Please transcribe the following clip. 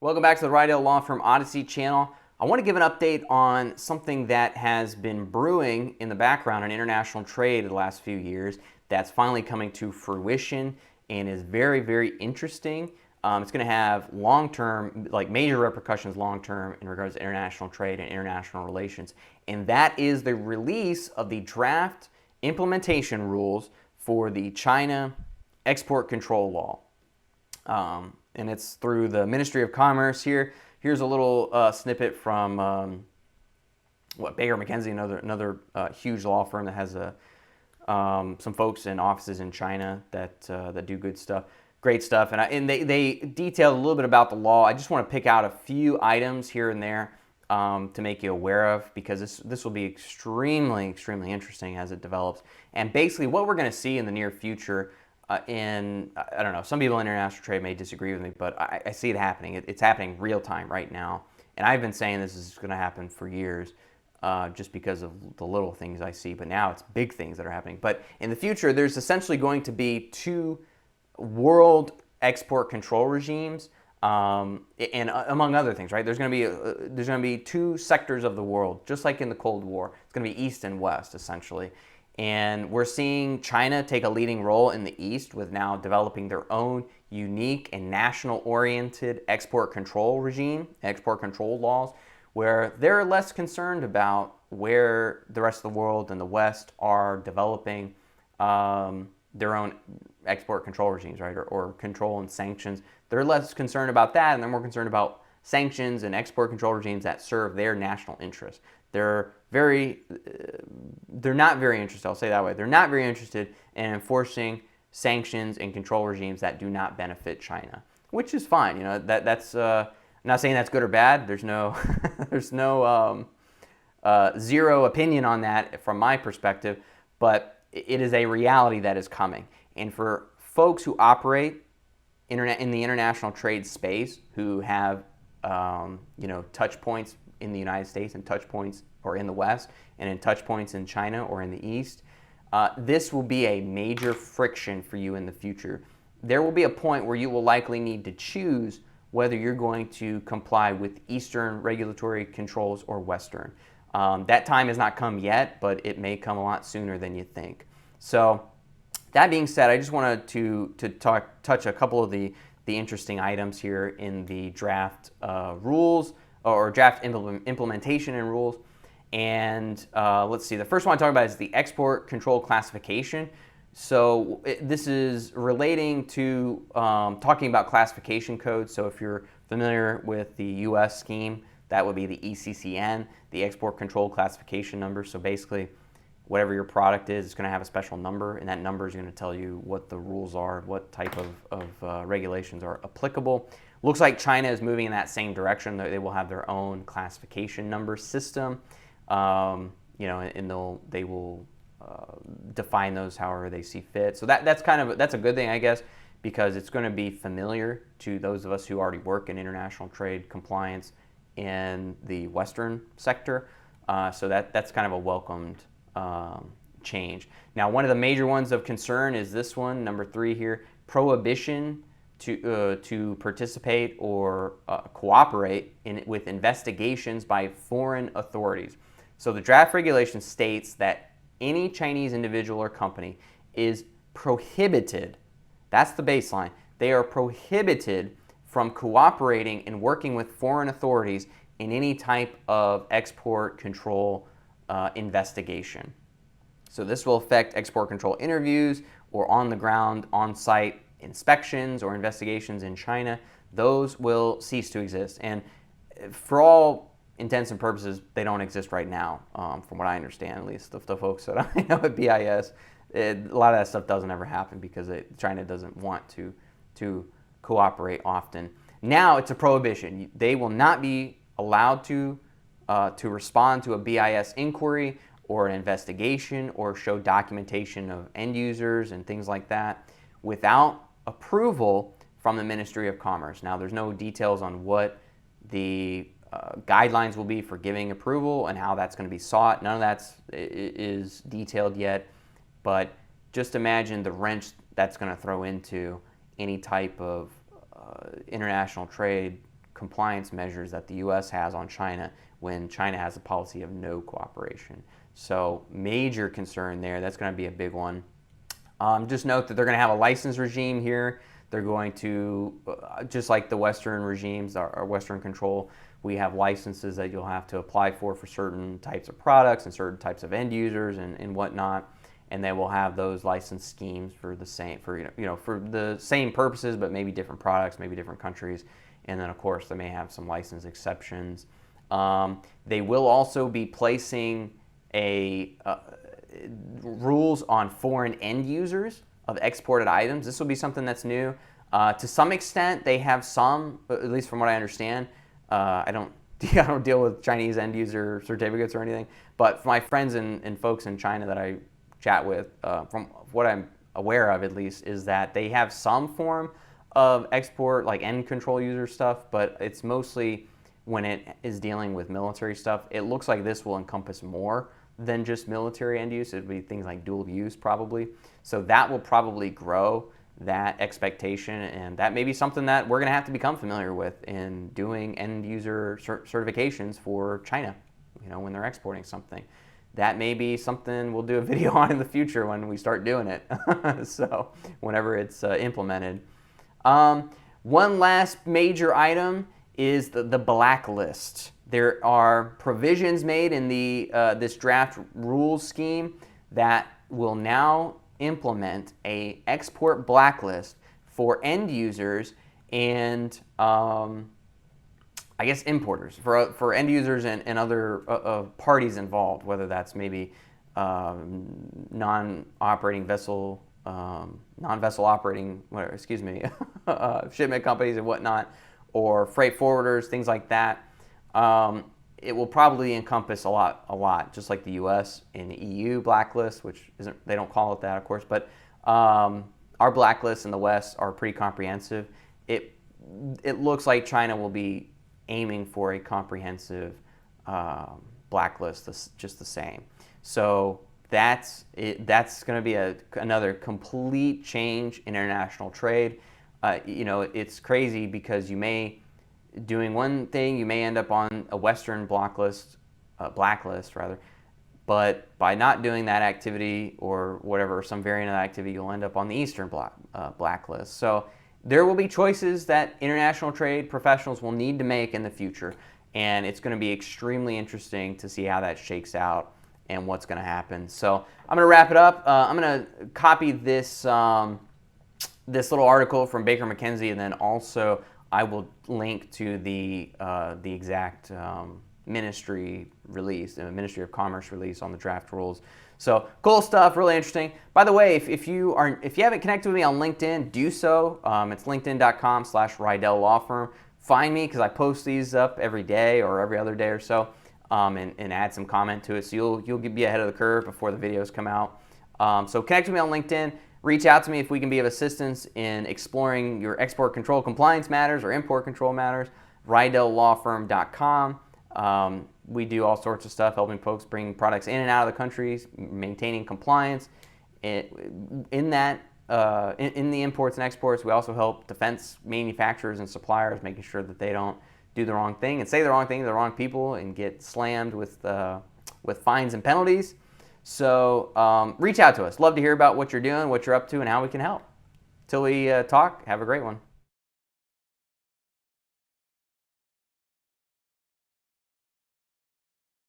Welcome back to the Reidel Law Firm Odyssey channel. I want to give an update on something that has been brewing in the background in international trade the last few years that's finally coming to fruition and is very, very interesting. It's going to have long-term, like major repercussions long-term in regards to international trade and international relations. And that is the release of the draft implementation rules for the China export control law. And it's through the Ministry of Commerce here. Here's a little snippet from Baker McKenzie, another huge law firm that has some folks and offices in China that do good stuff, great stuff. And they detailed a little bit about the law. I just want to pick out a few items here and there to make you aware of, because this will be extremely, extremely interesting as it develops. And basically what we're going to see in the near future, I don't know, some people in international trade may disagree with me, but I see it happening. It's happening real time right now. And I've been saying this is going to happen for years just because of the little things I see. But now it's big things that are happening. But in the future, there's essentially going to be two world export control regimes, and among other things, right? There's going to be two sectors of the world, just like in the Cold War. It's going to be East and West, essentially. And we're seeing China take a leading role in the East with now developing their own unique and national-oriented export control regime, export control laws, where they're less concerned about where the rest of the world and the West are developing their own export control regimes, right, or control and sanctions. They're less concerned about that, and they're more concerned about sanctions and export control regimes that serve their national interests. They're not very interested, I'll say it that way, they're not very interested in enforcing sanctions and control regimes that do not benefit China, which is fine. You know, that's I'm not saying that's good or bad. There's no there's no zero opinion on that from my perspective, but it is a reality that is coming. And for folks who operate in the international trade space, who have touch points in the United States and touch points or in the West and in touch points in China or in the East, this will be a major friction for you in the future. There will be a point where you will likely need to choose whether you're going to comply with Eastern regulatory controls or Western. That time has not come yet, but it may come a lot sooner than you think. So that being said, I just wanted to touch a couple of the interesting items here in the draft rules or draft implementation and rules. And let's see, the first one I talk about is the export control classification. So this is relating to talking about classification codes. So if you're familiar with the US scheme, that would be the ECCN, the export control classification number. So basically, whatever your product is, it's going to have a special number, and that number is going to tell you what the rules are, what type of regulations are applicable. Looks like China is moving in that same direction. They will have their own classification number system, and they will define those however they see fit. So that's a good thing, I guess, because it's going to be familiar to those of us who already work in international trade compliance in the Western sector. So that's kind of a welcomed change. Now, one of the major ones of concern is this one, number 3 here: prohibition to participate or cooperate with investigations by foreign authorities. So the draft regulation states that any Chinese individual or company is prohibited, that's the baseline, they are prohibited from cooperating and working with foreign authorities in any type of export control investigation. So this will affect export control interviews or on the ground, on-site inspections or investigations in China. Those will cease to exist. And for all intents and purposes, they don't exist right now, from what I understand, at least the folks that I know at BIS. A lot of that stuff doesn't ever happen because China doesn't want to cooperate often. Now it's a prohibition. They will not be allowed to respond to a BIS inquiry or an investigation or show documentation of end users and things like that without approval from the Ministry of Commerce. Now, there's no details on what the guidelines will be for giving approval and how that's going to be sought. None of that is detailed yet, but just imagine the wrench that's going to throw into any type of international trade compliance measures that the U.S. has on China when China has a policy of no cooperation. So major concern there. That's going to be a big one. Just note that they're going to have a license regime here. They're going to, just like the Western regimes, our Western control, we have licenses that you'll have to apply for certain types of products and certain types of end users and whatnot. And they will have those license schemes for the same, for for the same purposes, but maybe different products, maybe different countries. And then of course they may have some license exceptions. They will also be placing rules on foreign end users of exported items. This will be something that's new. To some extent, they have some, at least from what I understand. I don't deal with Chinese end user certificates or anything, but for my friends and folks in China that I chat with, from what I'm aware of at least, is that they have some form of export, like end control user stuff, but it's mostly when it is dealing with military stuff. It looks like this will encompass more than just military end use. It'd be things like dual use probably. So that will probably grow that expectation, and that may be something that we're going to have to become familiar with in doing end user certifications for China, when they're exporting something. That may be something we'll do a video on in the future when we start doing it. So whenever it's implemented. One last major item is the blacklist. There are provisions made in this draft rules scheme that will now implement a export blacklist for end users and I guess importers, for end users and other parties involved, whether that's maybe non-operating vessel, non-vessel operating, shipment companies and whatnot, or freight forwarders, things like that. It will probably encompass a lot, just like the U.S. and the EU blacklist, which they don't call it that, of course, but our blacklists in the West are pretty comprehensive. It looks like China will be aiming for a comprehensive blacklist, just the same. So that's going to be another complete change in international trade. It's crazy because doing one thing, you may end up on a Western blacklist, but by not doing that activity or whatever, some variant of that activity, you'll end up on the Eastern blacklist. So there will be choices that international trade professionals will need to make in the future, and it's going to be extremely interesting to see how that shakes out and what's going to happen. So I'm going to wrap it up. I'm going to copy this little article from Baker McKenzie, and then also I will link to the exact ministry release, the Ministry of Commerce release on the draft rules. So cool stuff, really interesting. By the way, if you haven't connected with me on LinkedIn, do so. It's linkedin.com/Reidel Law Firm. Find me because I post these up every day or every other day or so, and add some comment to it. So you'll be ahead of the curve before the videos come out. So connect with me on LinkedIn. Reach out to me if we can be of assistance in exploring your export control compliance matters or import control matters. ReidelLawFirm.com. We do all sorts of stuff, helping folks bring products in and out of the countries, maintaining compliance. In the imports and exports, we also help defense manufacturers and suppliers, making sure that they don't do the wrong thing and say the wrong thing to the wrong people and get slammed with fines and penalties. So reach out to us. Love to hear about what you're doing, what you're up to, and how we can help. Till we talk, have a great one.